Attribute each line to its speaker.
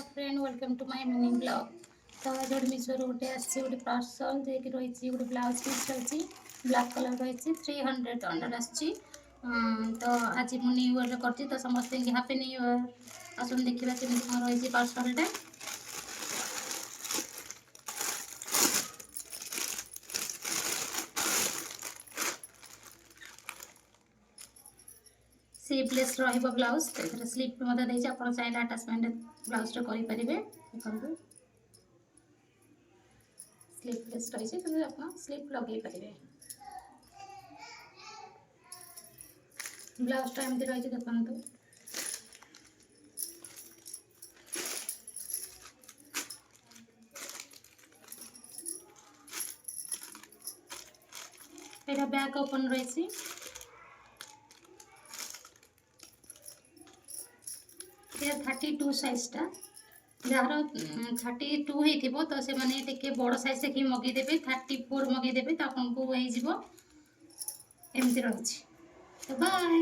Speaker 1: Friend welcome to my mini vlog. तो जो मिशो गोटे आसी गोटे पार्सल जे रही गोटे ब्लाउज पीस रही ब्लैक कलर रही 300 अंडर आसी। तो आज मुझे न्यू ईयर कर तो समस्त हैप्पी न्यू ईयर। आसन देखा केमी कौन रही पार्सलटा। स्लीवलेस रहिबो ब्लाउज तो स्लीव मते देछि आपण चाइले अटैचमेंट ब्लाउज रे करि परिबे। देखंतु स्लीवलेस रही तो आपण स्लीव लगे परिबे। ब्लाउज टा एमती रही देखंतु। एटा बैक ओपन रही 32 साइजटा जार 32 हो तो से माने टिके बड़ साइज देखिए मगेदेवे 34 मगेदेवे तो आपको एमती रही। तो बाय।